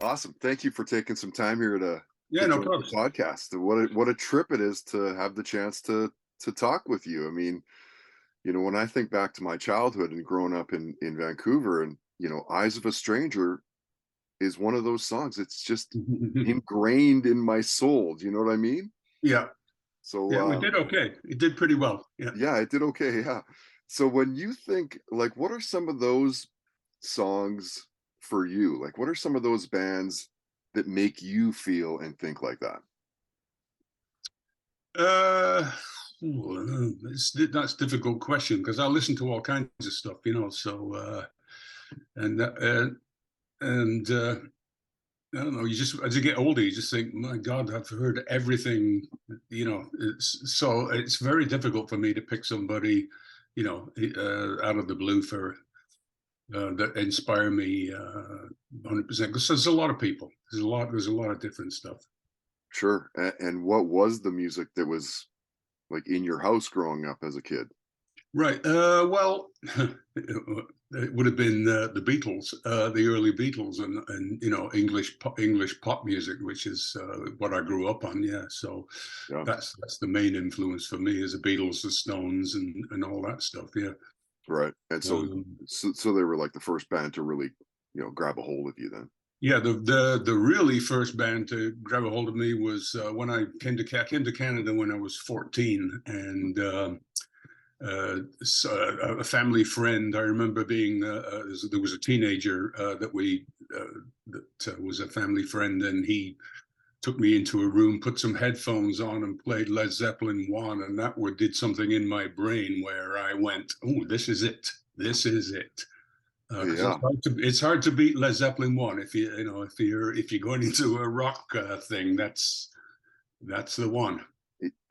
Awesome. Thank you for taking some time here Yeah, to no join the problem. podcast. What a trip it is to have the chance to talk with you. I mean, when I think back to my childhood and growing up in Vancouver, and Eyes of a Stranger is one of those songs. It's just ingrained in my soul. Do you know what I mean? Yeah, So yeah, we did okay. It did pretty well. Yeah. yeah, it did okay. Yeah. So when you think, like, what are some of those songs for you? Like, what are some of those bands that make you feel and think like that? Uh, that's a difficult question because I listen to all kinds of stuff, So and and I don't know. You just as you get older, you just think, my God, I've heard everything. It's very difficult for me to pick somebody, out of the blue for that inspire me 100%. Because there's a lot of people. There's a lot of different stuff. Sure. And what was the music that was like in your house growing up as a kid? Right. Well, it would have been the Beatles, the early Beatles, and English pop music, which is what I grew up on. Yeah. So Yeah. that's the main influence for me is the Beatles, the Stones, and all that stuff. Yeah. Right. And so, Um, so they were like the first band to really, grab a hold of you then. yeah. The really first band to grab a hold of me was when I came to Canada when I was 14, and a family friend. I remember being there was a teenager that was a family friend, and he took me into a room, put some headphones on, and played Led Zeppelin one, and that did something in my brain where I went, "Oh, this is it! This is it!" Because Yeah. it's hard to beat Led Zeppelin one if you're going into a rock thing. That's the one.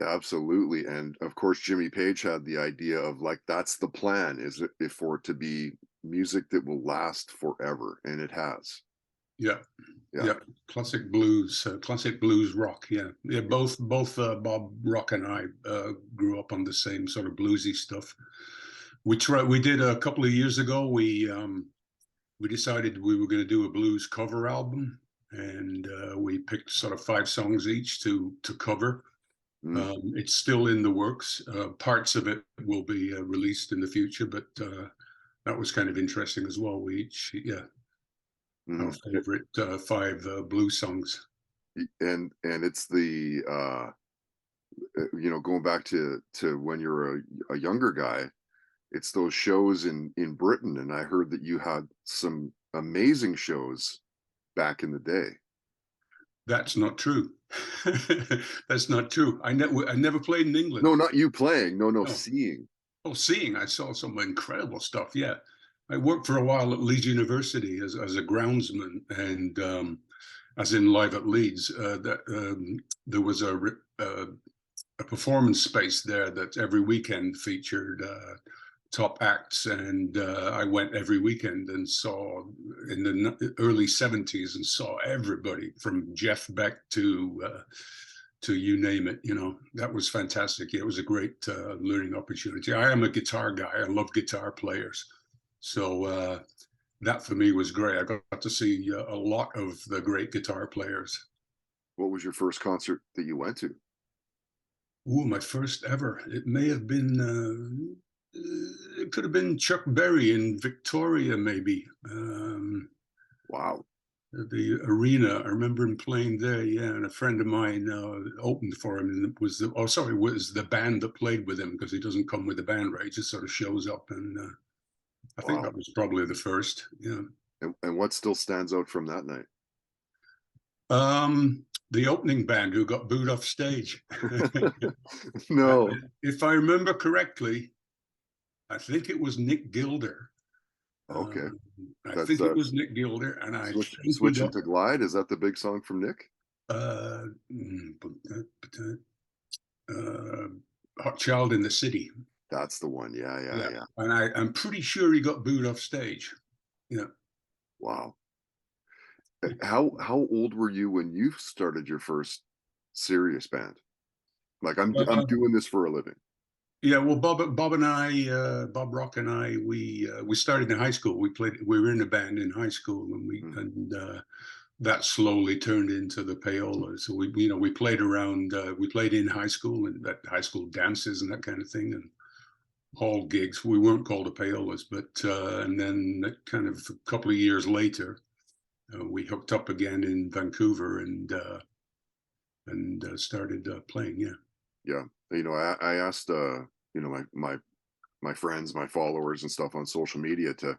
Absolutely. And of course, Jimmy Page had the idea of like, that's the plan, is it if for it to be music that will last forever. And it has. Yeah. Yeah. Yeah, classic blues rock. Yeah, yeah. Both Bob Rock and I grew up on the same sort of bluesy stuff. We did a couple of years ago. We decided we were going to do a blues cover album, and we picked sort of 5 songs each to cover. Mm, It's still in the works. Parts of it will be released in the future, but that was kind of interesting as well. We each, yeah, our mm. favorite 5 blues songs. And it's the going back to when you're a younger guy, it's those shows in Britain, and I heard that you had some amazing shows back in the day. That's not true. That's not true. I never played in England. No, not you playing. No, no, No. seeing. Oh, seeing, I saw some incredible stuff. Yeah. I worked for a while at Leeds University as a groundsman and as in live at Leeds. There was a performance space there that every weekend featured top acts, and I went every weekend and saw in the early '70s and saw everybody from Jeff Beck to you name it. That was fantastic. It was a great learning opportunity. I am a guitar guy. I love guitar players, so that for me was great. I got to see a lot of the great guitar players. What was your first concert that you went to? Ooh, my first ever. It may have been. It could have been Chuck Berry in Victoria, maybe. Wow. The arena. I remember him playing there. Yeah, and a friend of mine opened for him, and it was was the band that played with him because he doesn't come with the band, right? He just sort of shows up, and I think Wow. that was probably the first. Yeah. And what still stands out from that night? The opening band who got booed off stage. No. If I remember correctly, I think it was Nick Gilder. Okay. Um, I That's think it was Nick Gilder, and I think he Switch got into Glide. Is that the big song from Nick? uh, mm, uh, Hot Child in the City. That's the one. Yeah, yeah, Yeah, yeah. and I'm pretty sure he got booed off stage. Yeah. Wow. How old were you when you started your first serious band? Like, I'm Uh, doing this for a living. yeah, well, Bob and I, Bob Rock and I, we started in high school. We were in a band in high school, and Mm. that slowly turned into the Payolas. So we played around. We played in high school and at high school dances and that kind of thing, and hall gigs. We weren't called the Payolas, but and then kind of a couple of years later, we hooked up again in Vancouver and started playing. Yeah. Yeah. I asked my friends, my followers and stuff on social media to,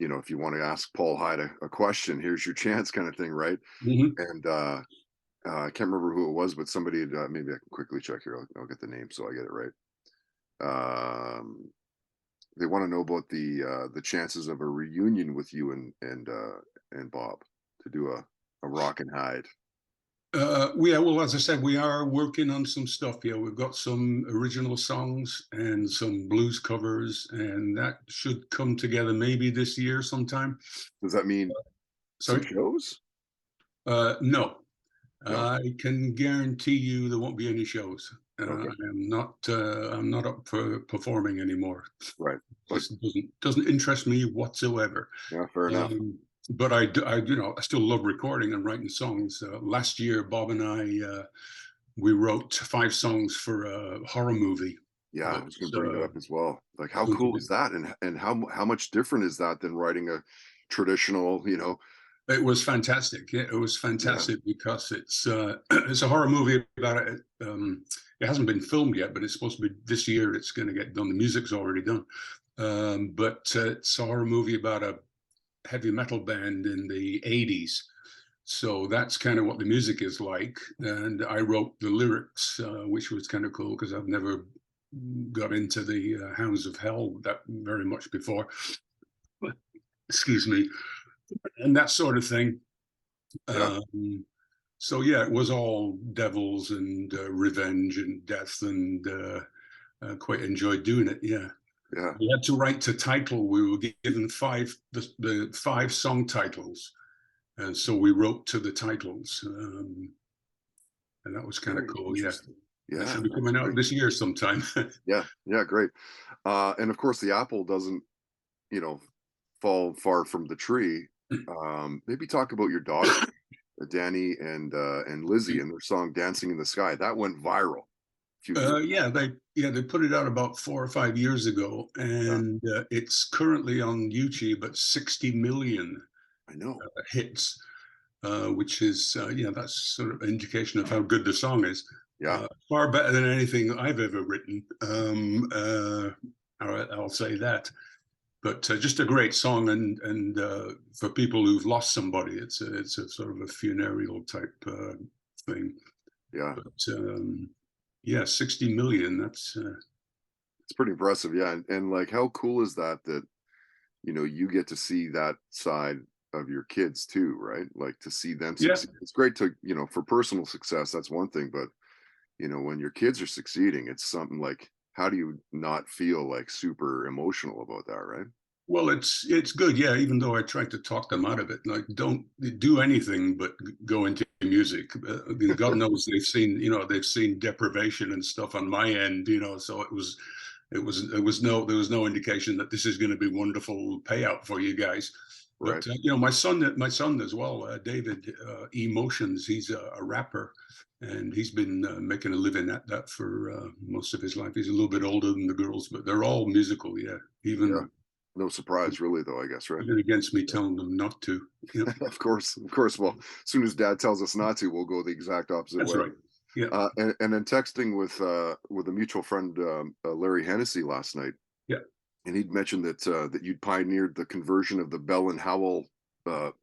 if you want to ask Paul Hyde a question, here's your chance kind of thing, right? Mm-hmm. And I can't remember who it was, but somebody had, maybe I can quickly check here. I'll get the name so I get it right. They want to know about the chances of a reunion with you and Bob to do a rock and hide. Yeah, well, as I said, we are working on some stuff. Yeah, we've got some original songs and some blues covers, and that should come together maybe this year sometime. Does that mean some Sorry? shows? No. No. I can guarantee you there won't be any shows. Okay. I'm not up for performing anymore. Right. But Just doesn't interest me whatsoever. yeah, fair enough. But I still love recording and writing songs. Last year, Bob and I we wrote 5 songs for a horror movie. Yeah, I was gonna That's bring that up as well. Like, how going to cool be. is that? And how much different is that than writing a traditional, It was fantastic. Yeah, it was yeah, fantastic because it's it's a horror movie about it. It hasn't been filmed yet, but it's supposed to be this year. It's going to get done. The music's already done, but it's a horror movie about a heavy metal band in the '80s. So that's kind of what the music is like. And I wrote the lyrics, which was kind of cool because I've never got into the Hounds of Hell that very much before. Excuse me, and that sort of thing. yeah, So yeah, it was all devils and revenge and death, and quite enjoyed doing it. Yeah, yeah. we had to write to title. We were given the 5 song titles, and so we wrote to the titles, and that was kind of Very cool. Yeah, interesting. that Yeah, should be that's coming out great. this year sometime. Yeah, yeah, great. And of course, the apple doesn't, you know, fall far from the tree. Maybe talk about your daughter, Danny and Lizzie, and their song "Dancing in the Sky." That went viral a few years. They put it out about 4 or 5 years ago, Yeah, and it's currently on YouTube at 60 million I know. hits, which is that's sort of an indication of how good the song is. Yeah, Far better than anything I've ever written. I'll say that. But just a great song, and for people who've lost somebody, it's a sort of a funereal type thing. yeah. But yeah, 60 million. That's It's pretty impressive. Yeah, and like, how cool is that? That you get to see that side of your kids too, right? Like to see them yeah. succeed. It's great to for personal success. That's one thing, but when your kids are succeeding, it's something like, how do you not feel like super emotional about that, right? Well, it's good, yeah. Even though I tried to talk them out of it, like don't do anything but go into music. God knows they've seen deprivation and stuff on my end, So there was no indication that this is going to be wonderful payout for you guys. Right. But my son as well, David Emotions. He's a rapper, and he's been making a living at that for most of his life. He's a little bit older than the girls, but they're all musical, yeah. Yeah. Even No surprise, really, though, I guess, right? even against me telling them not to. Yeah, Of course, of course. Well, as soon as Dad tells us not to, we'll go the exact opposite that's way. right. Yeah, And then texting with a mutual friend, Larry Hennessy, last night, yeah. and he'd mentioned that you'd pioneered the conversion of the Bell and Howell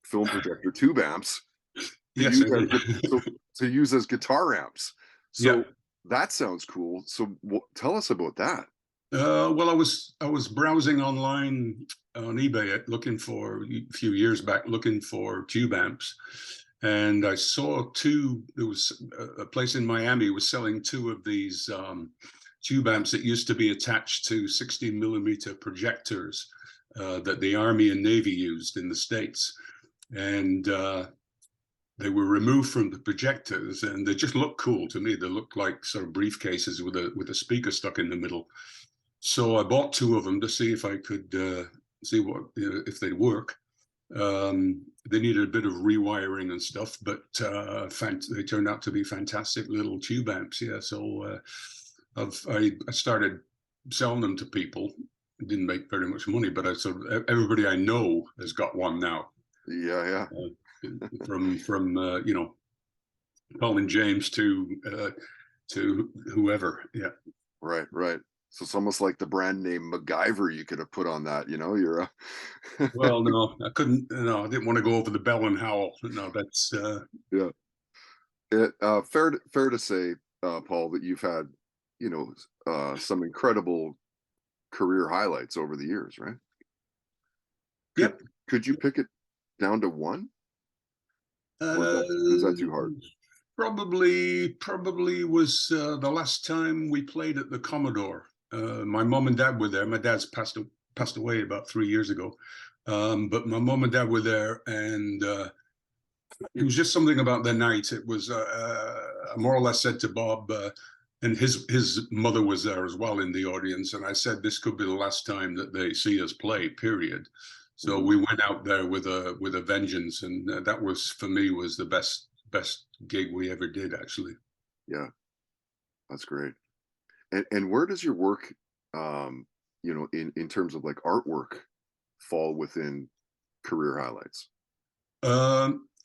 film projector tube amps to Yes, use I as did. to use as guitar amps. Yeah. So that sounds cool. So tell us about that. Well, I was browsing online on eBay looking for a few years back, looking for tube amps, and I saw two. There was a place in Miami was selling 2 of these tube amps that used to be attached to 60 millimeter projectors that the Army and Navy used in the States, and they were removed from the projectors, and they just looked cool to me. They looked like sort of briefcases with a speaker stuck in the middle. So I bought 2 of them to see if I could see if they'd work. They needed a bit of rewiring and stuff, but they turned out to be fantastic little tube amps. Yeah, so I started selling them to people. Didn't make very much money, but everybody I know has got one now. Yeah, From Paul and James to whoever. Yeah. right. So it's almost like the brand name MacGyver you could have put on that. You're a Well, no, I couldn't. No, I didn't want to go over the Bell and Howell. No, that's yeah. Fair to say, Paul, that you've had some incredible career highlights over the years, right? Could yep. could you pick it down to one, or is that too hard? Probably was the last time we played at the Commodore. My mom and dad were there. My dad's passed away about 3 years ago, but my mom and dad were there, and it was just something about the night. It was I more or less said to Bob, and his mother was there as well in the audience, and I said this could be the last time that they see us play. Period. So Mhm. we went out there with a vengeance, and that was for me was the best gig we ever did, actually. Yeah, that's great. And where does your work, in terms of like artwork, fall within career highlights?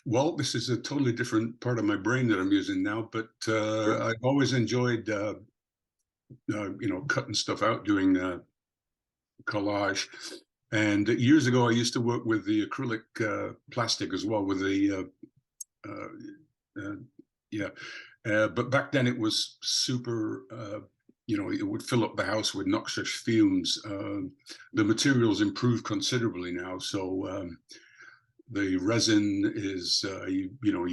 Well, this is a totally different part of my brain that I'm using now, but Sure. I've always enjoyed, cutting stuff out, doing collage. And years ago, I used to work with the acrylic plastic as well, with the uh, yeah. But back then, it was super. It would fill up the house with noxious fumes. The materials improved considerably now, so the resin is you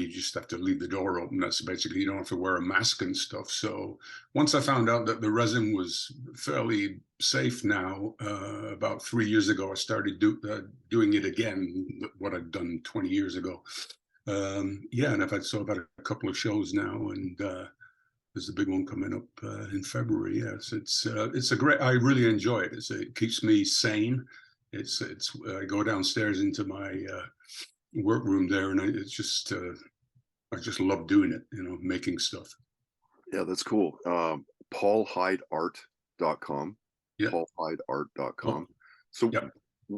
just have to leave the door open. That's basically, you don't have to wear a mask and stuff. So once I found out that the resin was fairly safe now, about 3 years ago, I started doing it again, what I'd done 20 years ago. Yeah, and I've had a couple of shows now, and there's a big one coming up in February. Yes, it's a great. I really enjoy it. It keeps me sane. It's I go downstairs into my workroom there, and I just love doing it. Making stuff. Yeah, that's cool. PaulHydeArt.com, Yeah. Oh, PaulHydeArt.com. So yeah.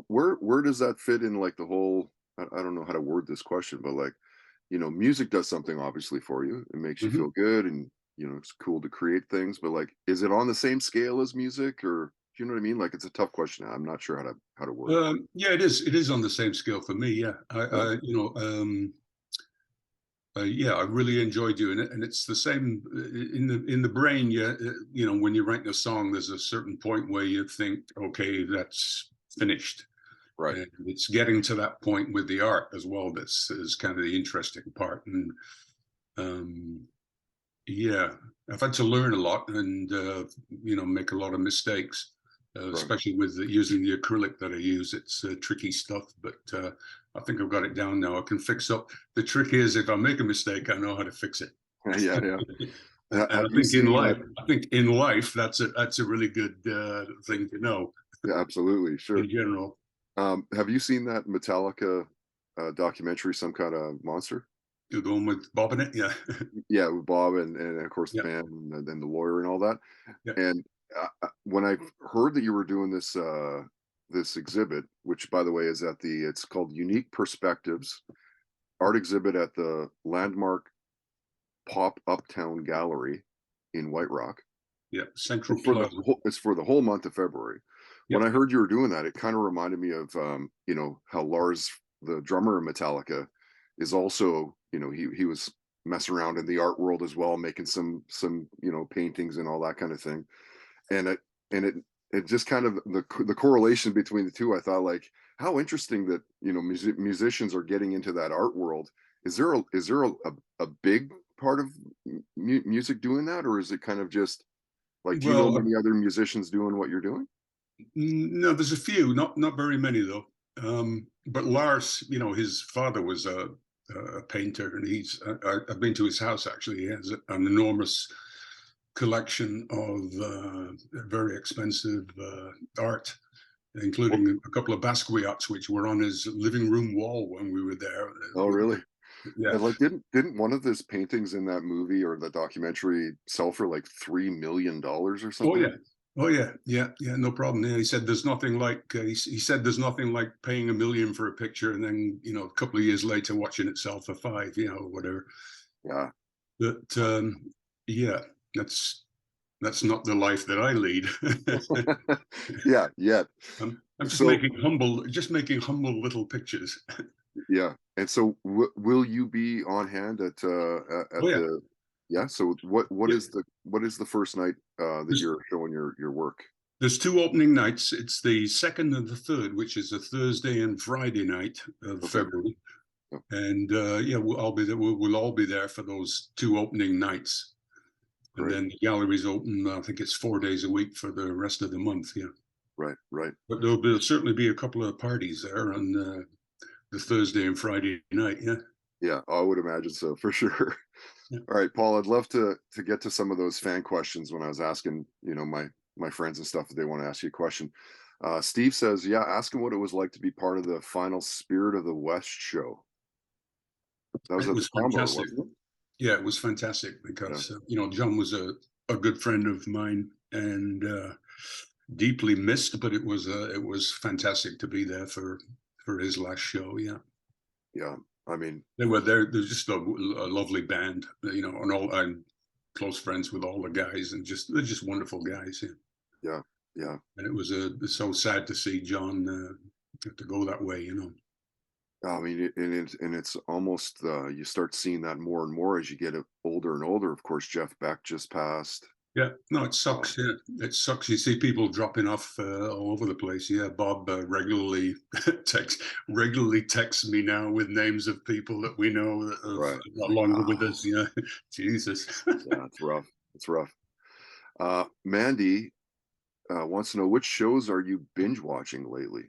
where does that fit in, like, the whole, I don't know how to word this question, but, like, music does something obviously for you. It makes you hmm feel good, and it's cool to create things, but, like, is it on the same scale as music, or do you know what I mean? Like, it's a tough question. I'm not sure how to word it. Yeah, it is. It is on the same scale for me. Yeah, Yeah, yeah, I really enjoy doing it, and it's the same in the brain. Yeah, when you're writing a song, there's a certain point where you think, okay, that's finished, right. and it's getting to that point with the art as well. That's is kind of the interesting part, and um, yeah, I've had to learn a lot and make a lot of mistakes, Right. especially with using the acrylic that I use. It's tricky stuff, but I think I've got it down now. I can fix up. The trick is if I make a mistake, I know how to fix it. Yeah, yeah. And Have you seen that? I think in life, that's a really good thing to know Yeah, absolutely, sure. in general. Have you seen that Metallica documentary, Some Kind of Monster? You're going with Bob in it, yeah, Yeah, with Bob and of course the yeah, band and the lawyer and all that. yeah. And when I heard that you were doing this exhibit, which by the way is it's called Unique Perspectives Art Exhibit at the Landmark Pop Uptown Gallery in White Rock. Yeah, Central Plaza. It's for the whole month of February. When Yep. I heard you were doing that, it kind of reminded me of how Lars, the drummer of Metallica, is also, he was messing around in the art world as well, making some paintings and all that kind of thing. And it just kind of the correlation between the two, I thought, like, how interesting that musicians are getting into that art world. Is there a big part of music doing that, or is it kind of just like, do you know Well, many other musicians doing what you're doing? no, there's a few, not very many though. But Lars, his father was a painter, and I've been to his house actually. He has an enormous collection of very expensive art, including a couple of Basquiat's, which were on his living room wall when we were there. Oh, really? Yeah. And like, didn't one of his paintings in that movie or the documentary sell for like $3 million or Oh something? yeah. Oh yeah. Yeah. Yeah. No problem. Yeah. He said there's nothing like he said there's nothing like paying $1 million for a picture and then a couple of years later watching it sell for 5, whatever. Yeah. But yeah, that's not the life that I lead. Yeah, yeah. I'm So, just making humble little pictures. yeah. And so will you be on hand Oh at yeah. the yeah, so Yeah. what is the first night that There's, you're showing your work? there's 2 opening nights. It's the 2nd and the 3rd, which is a Thursday and Friday night of Okay. February. Yep. And yeah, I'll be there. We'll all be there for those 2 opening nights. And Great. then the gallery's open, I think it's 4 days a week for the rest of the month. Yeah. Right, right. But there'll certainly be a couple of parties there on the Thursday and Friday night. Yeah. Yeah, I would imagine so for sure. Yeah. All right, Paul, I'd love to get to some of those fan questions when I was asking, my friends and stuff if they want to ask you a question. Steve says, yeah, ask him what it was like to be part of the final Spirit of the West show. That was It at the was Commodore, fantastic. wasn't it? Yeah, it was fantastic Yeah. because John was a good friend of mine and deeply missed, but it was fantastic to be there for his last show. Yeah, Yeah. I mean, they were there. They're just a lovely band, and I'm close friends with all the guys, and they're just wonderful guys. Yeah, yeah, yeah. and it's so sad to see John have to go that way. I mean, it's almost you start seeing that more and more as you get older and older. Of course, Jeff Beck just passed. Yeah, no, it Um, sucks. Yeah, it sucks. You see people dropping off all over the place. Yeah, Bob regularly texts me now with names of people that we know that are right. no Like, longer with us. Yeah, Jesus. yeah, it's rough. It's rough. Mandy wants to know which shows are you binge watching lately?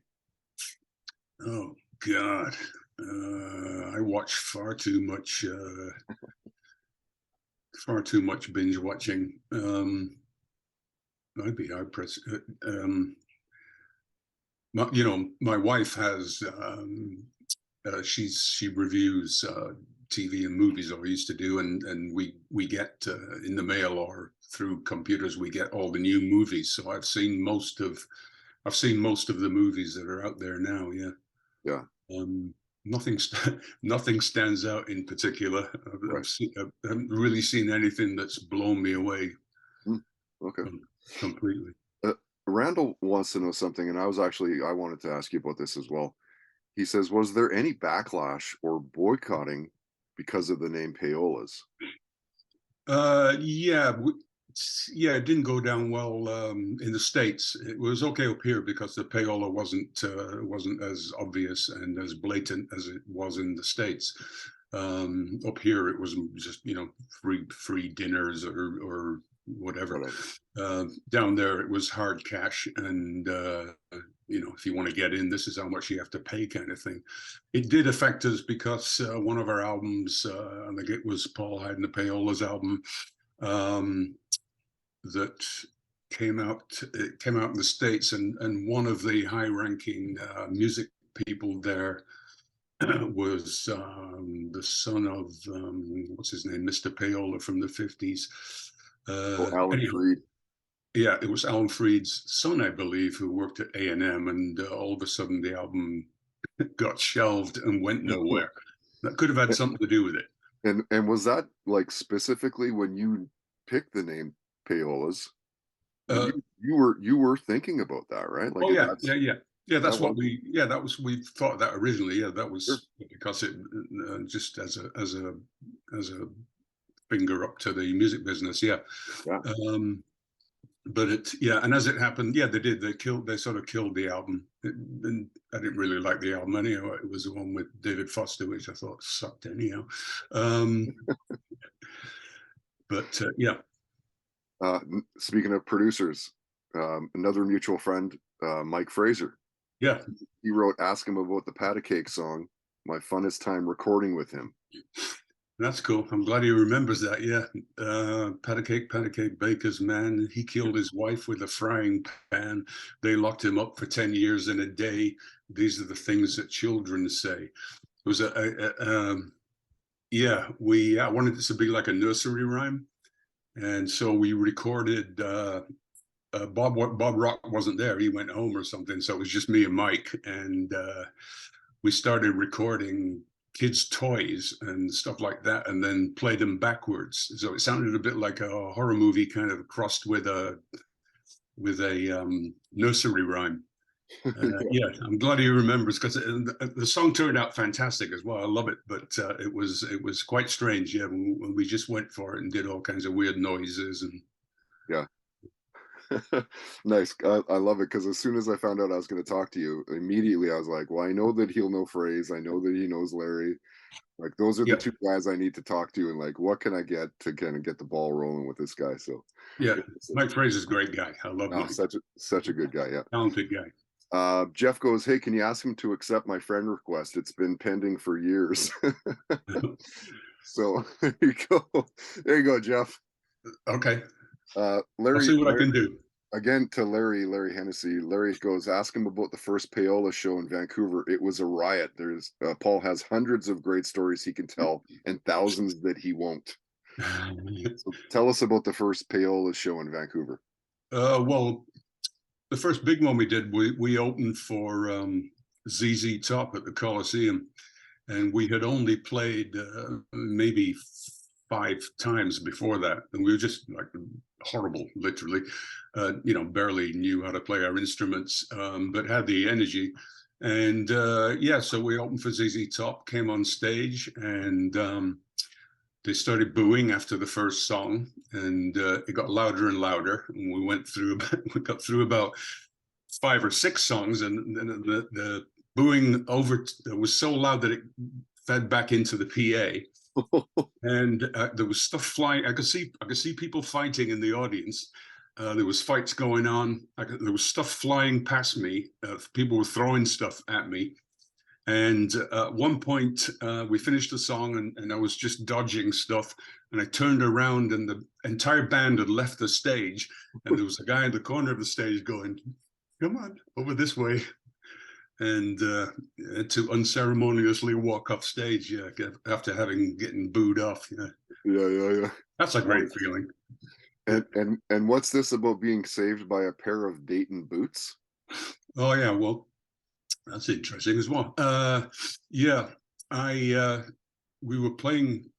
Oh God, I watch far too much binge watching. Maybe I press. My wife has she reviews TV and movies, or used to do, and we get in the mail or through computers we get all the new movies. So I've seen most of the movies that are out there now. Yeah. Yeah, Um, nothing nothing stands out in particular. right. I haven't really seen anything that's blown me away Mm, okay. completely. Uh, Randall wants to know something, and I wanted to ask you about this as well. He says, was there any backlash or boycotting because of the name Payolas? Yeah, yeah, it didn't go down well in the States. It was okay up here because the payola wasn't as obvious and as blatant as it was in the States. Up here, it was just free dinners or whatever. Right. Down there, it was hard cash, and if you want to get in, this is how much you have to pay, kind of thing. It did affect us because one of our albums, I think it was Paul Hyde and the Payolas album, um, that it came out in the States, and one of the high-ranking music people there was the son of what's his name, Mr. Payola from the 50s. Oh, Alan Anyhow, Freed. yeah, it was Alan Freed's son, I believe, who worked at A&M, and all of a sudden the album got shelved and went nowhere. That could have had something to do with it. And was that like specifically when you picked the name Payolas? Uh, You were thinking about that, right? Like oh yeah, that's yeah, yeah, yeah. that That's what was we thought that originally. Yeah, that sure. was because it just as a finger up to the music business. Yeah. Yeah. Um, but and as it happened, yeah, they sort of killed the album. And I didn't really like the album anyhow. It was the one with David Foster, which I thought sucked anyhow. But yeah. Speaking of producers, another mutual friend, Mike Fraser, Yeah. he wrote "Ask Him About the Pat Cake" song. My funnest time recording with him. That's cool. I'm glad he remembers that. Yeah. Pat a cake baker's man. He killed his wife with a frying pan. They locked him up for 10 years and a day. These are the things that children say. It was yeah, we wanted this to be like a nursery rhyme. And so we recorded, Bob Rock wasn't there. He went home or something. So it was just me and Mike. And we started recording kids' toys and stuff like that, and then played them backwards. So it sounded a bit like a horror movie, kind of crossed with a nursery rhyme. Yeah, I'm glad he remembers, because the song turned out fantastic as well. I love it, but it was quite strange. Yeah, when we just went for it and did all kinds of weird noises and. Yeah. Nice. I love it because as soon as I found out I was going to talk to you, immediately I was like, well, I know that he'll know Phrase. I know that he knows Larry. Like, those are the Yeah, two guys I need to talk to, and like, what can I get to kind of get the ball rolling with this guy? So yeah. it's Mike Fraser's a great guy. I love Mike. such a good guy. Yeah. Talented guy. Jeff goes, hey, can you ask him to accept my friend request? It's been pending for years. So there you go. There you go, Jeff. Okay, I'll Larry, see what I can do. again to Larry Hennessy. Larry goes, ask him about the first Payola show in Vancouver. It was a riot. There's Paul has hundreds of great stories he can tell and thousands that he won't. So tell us about the first Payola show in Vancouver. Well, the first big one we did, we opened for ZZ Top at the Coliseum, and we had only played maybe 5 times before that, and we were just like horrible, literally. Barely knew how to play our instruments, but had the energy. And yeah, so we opened for ZZ Top, came on stage, and they started booing after the first song, and it got louder and louder. And we got through about 5 or 6 songs, and the booing was so loud that it fed back into the PA, and there was stuff flying. I could see people fighting in the audience. There was fights going on. There was stuff flying past me. People were throwing stuff at me. And at one point, we finished the song, and I was just dodging stuff. And I turned around, and the entire band had left the stage. And there was a guy in the corner of the stage going, "Come on, over this way." And to unceremoniously walk off stage, yeah, after getting booed off. Yeah, Yeah. that's a great feeling. And what's this about being saved by a pair of Dayton boots? Oh yeah, well, that's interesting as well. Yeah, we were playing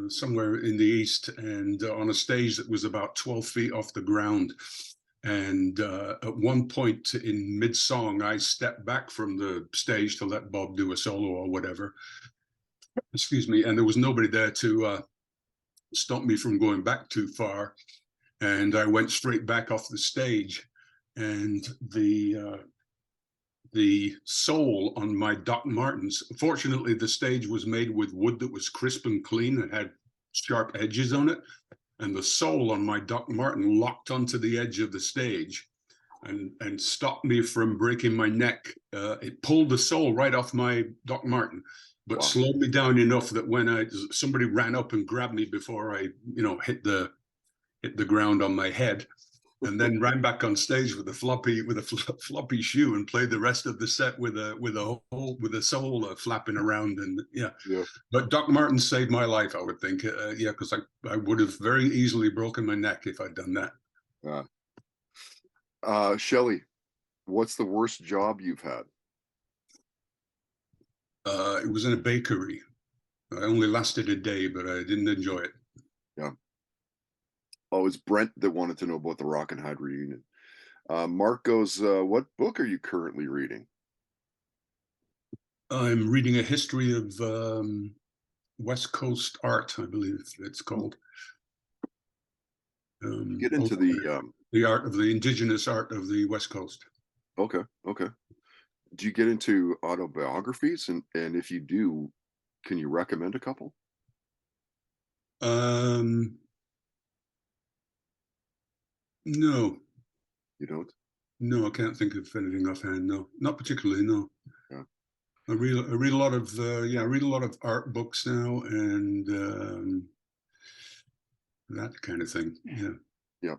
somewhere in the east, and on a stage that was about 12 feet off the ground. And at one point in mid-song, I stepped back from the stage to let Bob do a solo or whatever. Excuse me. And there was nobody there to stop me from going back too far. And I went straight back off the stage. And the sole on my Doc Martens, fortunately, the stage was made with wood that was crisp and clean and had sharp edges on it. And the sole on my Doc Marten locked onto the edge of the stage and stopped me from breaking my neck. It pulled the sole right off my Doc Marten, but slowed me down enough that when somebody ran up and grabbed me before I, hit the ground on my head, and then ran back on stage with a floppy shoe and played the rest of the set with a sole flapping around. And yeah. But Doc Marten saved my life, I would think. Yeah, because I would have very easily broken my neck if I'd done that. Shelley, what's the worst job you've had? It was in a bakery. I only lasted a day, but I didn't enjoy it. Yeah. Oh, it's Brent that wanted to know about the Rock and Hyde reunion. Mark goes, what book are you currently reading? I'm reading a history of West Coast art, I believe it's called. Get into the art of the indigenous art of the West Coast. Okay. Do you get into autobiographies? And if you do, can you recommend a couple? No. You don't? No, I can't think of anything offhand. No, not particularly. No. Yeah. I read a lot of I read a lot of art books now, and that kind of thing. Yeah. Yeah.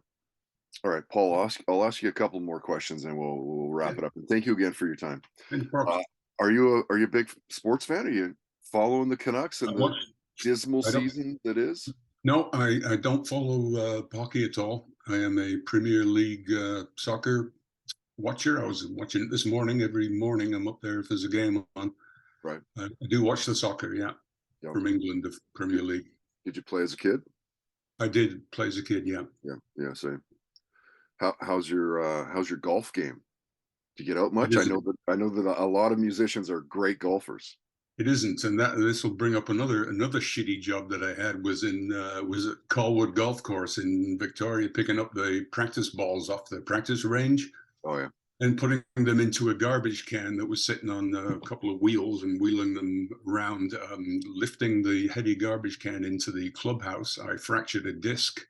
All right, Paul, I'll ask you a couple more questions and we'll Yeah. wrap it up. And thank you again for your time. And props. Uh, are you a big sports fan? Are you following the Canucks I and the watch. dismal I don't. season that is? No, I don't follow hockey at all. I am a Premier League soccer watcher. I was watching it this morning. Every morning I'm up there if there's a game on. Right. I do watch the soccer, yeah, Yeah. from England, the Premier Did, League. did you play as a kid? I did play as a kid, yeah. Yeah. Yeah. Same. How's your golf game? Do you get out It much? isn't. I know that a lot of musicians are great golfers. It isn't, and that this will bring up another shitty job that I had was at Colwood Golf Course in Victoria, picking up the practice balls off the practice range Oh yeah. and putting them into a garbage can that was sitting on a couple of wheels and wheeling them around, lifting the heavy garbage can into the clubhouse. I fractured a disc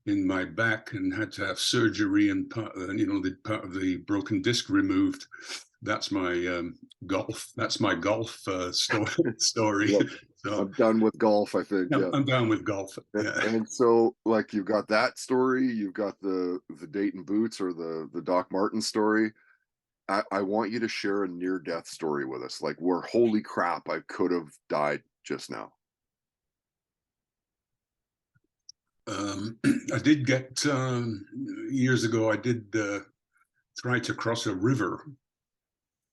in my back and had to have surgery and the part of the broken disc removed. That's my golf. That's my golf story. Yep. So I'm done with golf, I think. I'm, Yeah. I'm down with golf. Yeah. And so, like, you've got that story, you've got the Dayton Boots or the Doc Martin story. I want you to share a near death story with us, like where holy crap, I could have died just now. I did get years ago. I did try to cross a river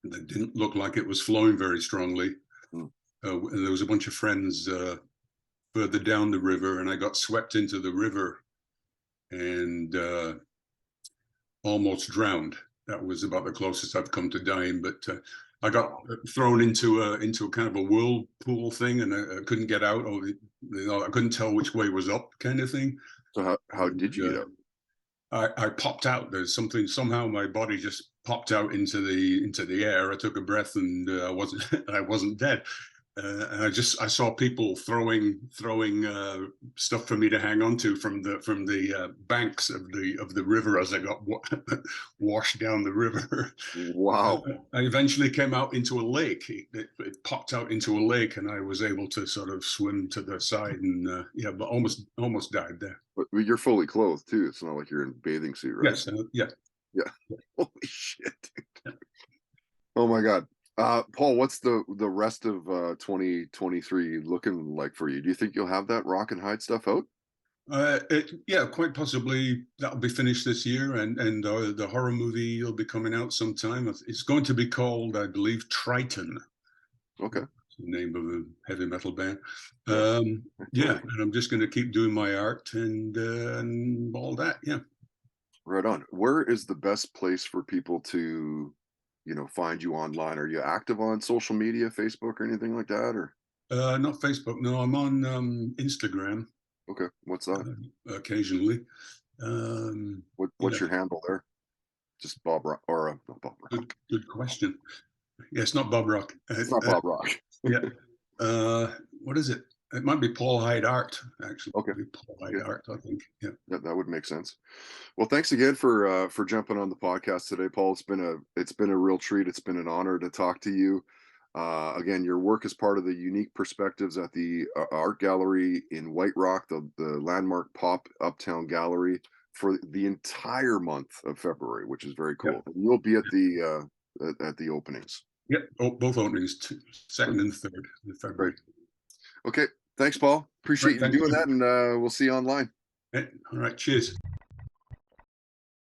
that didn't look like it was flowing very strongly. Mm. And there was a bunch of friends further down the river, and I got swept into the river and almost drowned. That was about the closest I've come to dying. But I got thrown into a kind of a whirlpool thing, and I couldn't get out. Or I couldn't tell which way was up, kind of thing. So how And, did you get out? I popped out. There's something, somehow my body just popped out into the air. I took a breath, and I wasn't dead. And I saw people throwing stuff for me to hang on to from the banks of the river as I got washed down the river. Wow. I eventually came out into a lake. It popped out into a lake, and I was able to sort of swim to the side, and but almost died there. But you're fully clothed too. It's not like you're in a bathing suit, right? Yes, yeah. Yeah. Holy shit. Oh my God. Paul, what's the rest of 2023 looking like for you? Do you think you'll have that Rock and Hide stuff out? Yeah, quite possibly that'll be finished this year, and the horror movie will be coming out sometime. It's going to be called, I believe, Triton. Okay. The name of a heavy metal band. Yeah. Yeah, and I'm just going to keep doing my art and all that. Yeah. Right on. Where is the best place for people to, find you online? Are you active on social media, Facebook or anything like that? Or Not Facebook. No, I'm on Instagram okay, what's that? occasionally. What's Yeah, your handle there? Just Bob Rock or not Bob Rock. good question. Yeah, it's not Bob Rock. It's not Bob Rock. Yeah. What is it? It might be Paul Hyde Art, actually. Okay. Paul Hyde Good. Art, I think. Yeah. That would make sense. Well, thanks again for jumping on the podcast today, Paul. It's been a real treat. It's been an honor to talk to you. Again, your work is part of the unique perspectives at the art gallery in White Rock, the landmark Pop Uptown Gallery, for the entire month of February, which is very cool. Yeah. You'll be at the openings. Yep. Oh, both openings, second and third in February. Great. Okay. Thanks, Paul. Appreciate Right, you thanks. doing that, and we'll see you online. All right. Cheers.